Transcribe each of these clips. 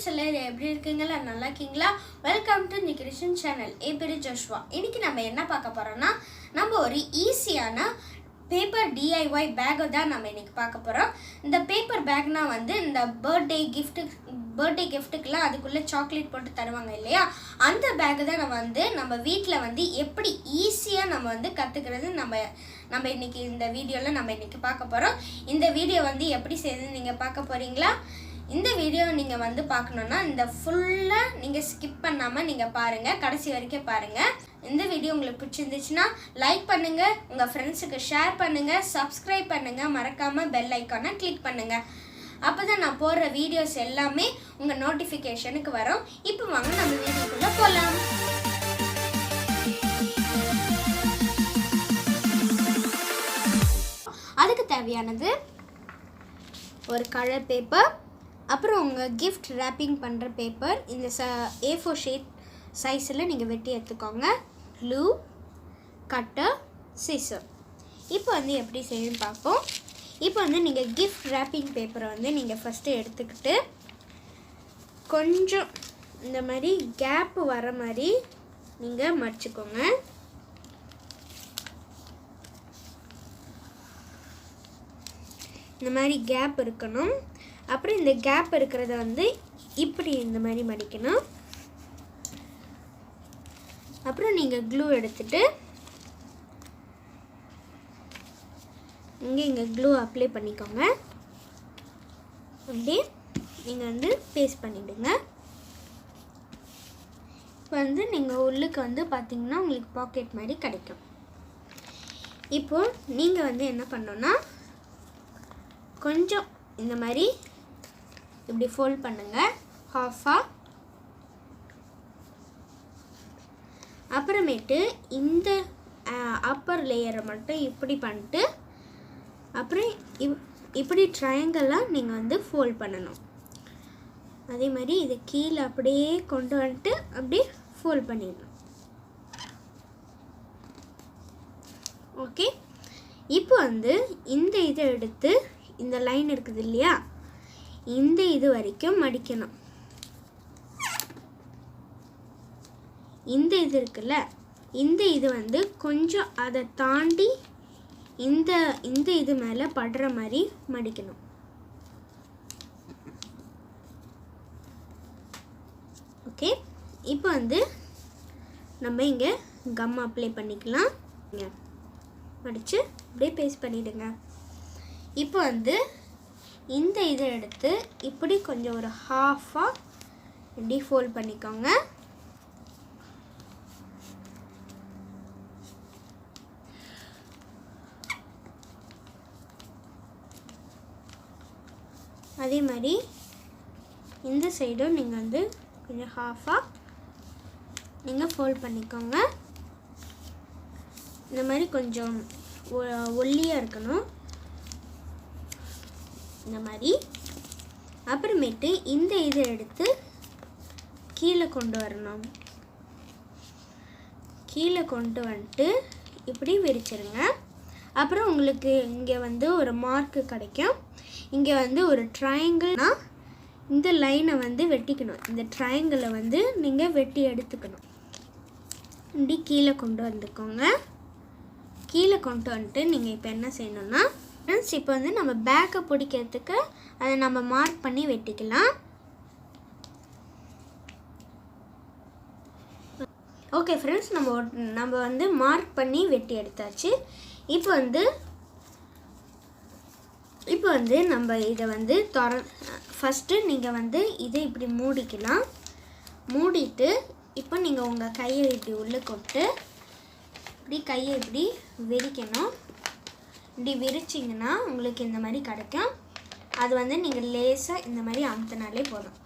Friends எல்லாரும் எப்படி இருக்கீங்களா நல்லா இருக்கீங்களா வெல்கம் டு நிகிரிஷன் சேனல் ஏ பேரு ஜோஷ்வா இன்னைக்கு நம்ம என்ன பார்க்க போறோம்னா நம்ம ஒரு ஈஸியான பேப்பர் DIY பேக் தான் நம்ம இன்னைக்கு பார்க்க போறோம் இந்த பேப்பர் பேக்னா வந்து இந்த பர்த்டே கிஃப்ட்டுக்குலாம் அதுக்குள்ள சாக்லேட் போட்டு தருவாங்க இல்லையா அந்த பேக் தான் நம்ம வீட்ல வந்து எப்படி ஈஸியா நம்ம வந்து கத்துக்கிறது நம்ம இன்னைக்கு இந்த வீடியோல நம்ம இன்னைக்கு பார்க்க போறோம் இந்த வீடியோ வந்து எப்படி செய்யணும்னு நீங்க பார்க்க போறீங்களா இந்த வீடியோ நீங்க வந்து பார்க்கணும்னா இந்த ஃபுல்லா நீங்க ஸ்கிப் பண்ணாம நீங்க பாருங்க கடைசி வரைக்கும் பாருங்க இந்த வீடியோ உங்களுக்கு பிடிச்சிருந்துச்சுனா லைக் பண்ணுங்க உங்க ஃப்ரெண்ட்ஸ்க்கு ஷேர் பண்ணுங்க Subscribe பண்ணுங்க மறக்காம பெல் ஐகானை கிளிக் பண்ணுங்க அப்பதான் நான் போடுற வீடியோஸ் எல்லாமே உங்க நோட்டிஃபிகேஷனுக்கு வரும் இப்போ வாங்க நம்ம வீடியோக்குள்ள போலாம் அதுக்கு தேவையானது ஒரு கலர் பேப்பர் அப்புறம் உங்க gift wrapping பண்ற பேப்பர் இந்த A4 ஷீட் சைஸ்ல நீங்க வெட்டி எடுத்துக்கோங்க glue கட்டர் scissor இப்போ வந்து எப்படி செய்யணும் பாப்போம் இப்போ வந்து நீங்க gift wrapping பேப்பரை வந்து நீங்க ஃபர்ஸ்ட் எடுத்துக்கிட்டு கொஞ்சம் இந்த மாதிரி கேப் வர மாதிரி நீங்க மடிச்சுக்கோங்க இந்த மாதிரி கேப் இருக்கணும் அப்புறம் இந்த கேப் இருக்குறத வந்து இப்படி இந்த மாதிரி மடிக்கணும் அப்புறம் நீங்க க்ளூ எடுத்துட்டு இங்க க்ளூ அப்ளை பண்ணிக்கோங்க அப்படியே நீங்க வந்து பேஸ்ட் பண்ணிடுங்க இப்போ வந்து நீங்க உள்ளுக்கு வந்து பாத்தீங்கன்னா உங்களுக்கு பாக்கெட் மாதிரி கிடைக்கும் இப்போ நீங்க வந்து என்ன பண்ணனும்னா கொஞ்சம் இந்த மாதிரி இப்படி ஃபோல்ட் பண்ணுங்க ஹாஃபா அப்புறமேட்டு இந்த அப்பர் லேயரை மட்டும் இப்படி பண்ணிட்டு அப்புறம் இப்படி ட்ரையாங்கிளா நீங்க வந்து ஃபோல்ட் பண்ணணும் அதே மாதிரி இத கீழ அப்படியே கொண்டு வந்துட்டு அப்படியே ஃபோல்ட் பண்ணிடணும் ஓகே இப்போ வந்து இந்த இதை எடுத்து இந்த லைன் இருக்குது இல்லையா இந்த இது வரைக்கும் மடிக்கணும் இந்த இது இருக்குல்ல இந்த இது வந்து கொஞ்சம் அதை தாண்டி இந்த இது மேல படுற மாதிரி மடிக்கணும் ஓகே இப்போ வந்து நம்ம இங்க கம் அப்ளை பண்ணிக்கலாம் மடிச்சு அப்படியே பேஸ்ட் பண்ணிடுங்க இப்போ வந்து இந்த இதை எடுத்து இப்படி கொஞ்சம் ஒரு ஹாஃபா இப்படி ஃபோல்ட் பண்ணிக்கோங்க அதே மாதிரி இந்த சைடும் நீங்க வந்து கொஞ்சம் ஹாஃபா நீங்க ஃபோல்ட் பண்ணிக்கோங்க இந்த மாதிரி கொஞ்சம் ஒல்லியா இருக்கணும் இந்த மாதிரி அப்புறமேட்டு இந்த இதை எடுத்து கீழே கொண்டு வரணும் கீழே கொண்டு வந்துட்டு இப்படி விரிச்சிருங்க அப்புறம் உங்களுக்கு இங்க வந்து ஒரு மார்க் கிடைக்கும் இங்க வந்து ஒரு ட்ரையாங்கிள்னா இந்த லைனை வந்து வெட்டிக்கணும் இந்த ட்ரையாங்கிளை வந்து நீங்க வெட்டி எடுத்துக்கணும் இப்படி கீழே கொண்டு வந்துக்கோங்க கீழே கொண்டு வந்துட்டு நீங்க இப்போ என்ன செய்யணும்னா ஃப்ரெண்ட்ஸ் இப்போ வந்து நம்ம பேக்கை பிடிக்கிறதுக்கு அதை நம்ம மார்க் பண்ணி வெட்டிக்கலாம் ஓகே ஃப்ரெண்ட்ஸ் நம்ம வந்து மார்க் பண்ணி வெட்டி எடுத்தாச்சு இப்போ வந்து நம்ம இதை வந்து ஃபர்ஸ்ட் நீங்க வந்து இதை இப்படி மூடிக்கலாம் மூடிட்டு இப்போ நீங்க உங்க கையை இப்படி உள்ள கொண்டு இப்படி கையை இப்படி விரிக்கணும் இப்படி விரிச்சிங்கன்னா உங்களுக்கு இந்த மாதிரி கிடைக்கும் அது வந்து நீங்க லேசா இந்த மாதிரி அமுத்தினாலே போதும்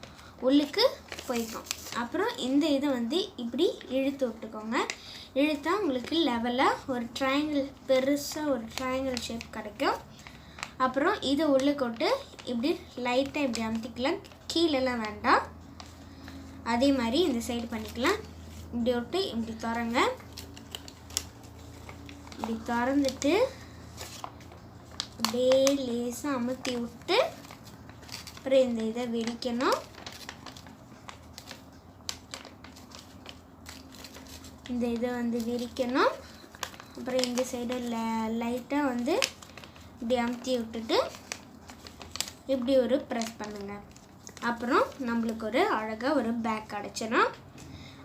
உள்ளுக்கு போய்க்கும் அப்புறம் இந்த இது வந்து இப்படி இழுத்து விட்டுக்கோங்க இழுத்தா உங்களுக்கு லெவலா ஒரு ட்ரையாங்கிள் பெருசா ஒரு ட்ரையாங்கிள் ஷேப் கிடைக்கும் அப்புறம் இதை உள்ள கொண்டு இப்படி லைட்டா இப்படி அமுத்திக்கலாம் கீழெல்லாம் வேண்டாம் அதே மாதிரி இந்த சைடு பண்ணிக்கலாம் இப்படி விட்டு இப்படி தரங்க இப்படி திறந்துட்டு அப்படியே லேசா அமுத்தி விட்டு அப்புறம் இந்த இதை விரிக்கணும் இந்த இதை வந்து விரிக்கணும். அப்புறம் இந்த சைடு லைட்டாக வந்து இப்படி அமுத்தி விட்டுட்டு இப்படி ஒரு ப்ரெஸ் பண்ணுங்கள். அப்புறம் நம்மளுக்கு ஒரு அழகாக ஒரு பேக் கிடச்சிடும்.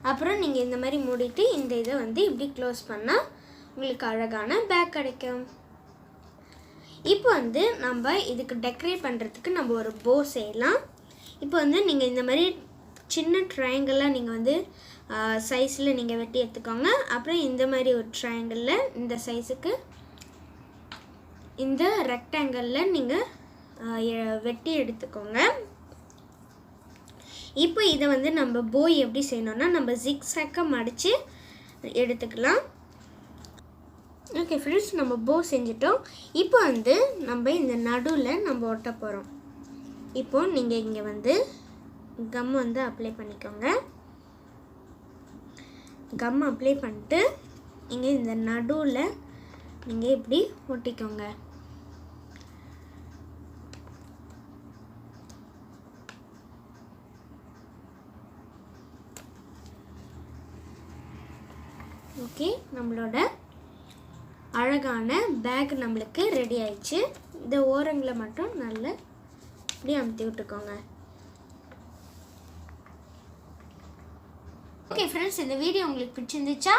அப்புறம் நீங்கள் இந்த மாதிரி மூடிட்டு இந்த இதை வந்து இப்படி க்ளோஸ் பண்ணால் உங்களுக்கு அழகான பேக் கிடைக்கும். இப்போ வந்து நம்ம இதுக்கு டெக்கரேட் பண்ணுறதுக்கு நம்ம ஒரு போ செய்யலாம். இப்போ வந்து நீங்கள் இந்த மாதிரி சின்ன ட்ரையாங்கிளாக நீங்கள் வந்து சைஸில் நீங்கள் வெட்டி எடுத்துக்கோங்க. அப்புறம் இந்த மாதிரி ஒரு ட்ரையாங்கிளில் இந்த சைஸுக்கு இந்த ரெக்டாங்கிளில் நீங்கள் வெட்டி எடுத்துக்கோங்க. இப்போ இதை வந்து நம்ம போ எப்படி செய்யணும்னா நம்ம ஜிக்ஸாக்காக மடித்து எடுத்துக்கலாம். ஓகே ஃப்ரெண்ட்ஸ், நம்ம போ செஞ்சிட்டோம். இப்போ வந்து நம்ம இந்த நடுவில் நம்ம ஒட்ட போகிறோம். இப்போ நீங்கள் இங்கே வந்து கம் வந்து அப்ளை பண்ணிக்கோங்க. கம் அப்ளை பண்ணிட்டு இங்கே இந்த நடுவில் நீங்கள் இப்படி ஒட்டிக்கோங்க. ஓகே, நம்மளோட அழகான பேக் நம்மளுக்கு ரெடி ஆயிடுச்சு. இந்த ஓரங்களை மட்டும் நல்லா இப்படி அமுத்தி விட்டுக்கோங்க. ஓகே ஃப்ரெண்ட்ஸ், இந்த வீடியோ உங்களுக்கு பிடிச்சிருந்துச்சா?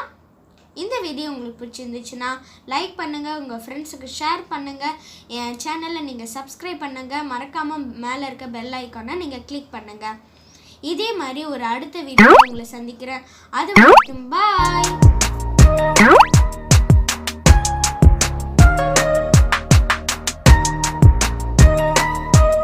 இந்த வீடியோ உங்களுக்கு பிடிச்சிருந்துச்சுன்னா லைக் பண்ணுங்கள், உங்கள் ஃப்ரெண்ட்ஸுக்கு ஷேர் பண்ணுங்கள், என் சேனலை நீங்கள் சப்ஸ்கிரைப் பண்ணுங்கள், மறக்காமல் மேலே இருக்க பெல் ஐக்கானை நீங்கள் கிளிக் பண்ணுங்கள். இதே மாதிரி ஒரு அடுத்த வீடியோ உங்களை சந்திக்கிறேன். அது வரைக்கும் பாய்.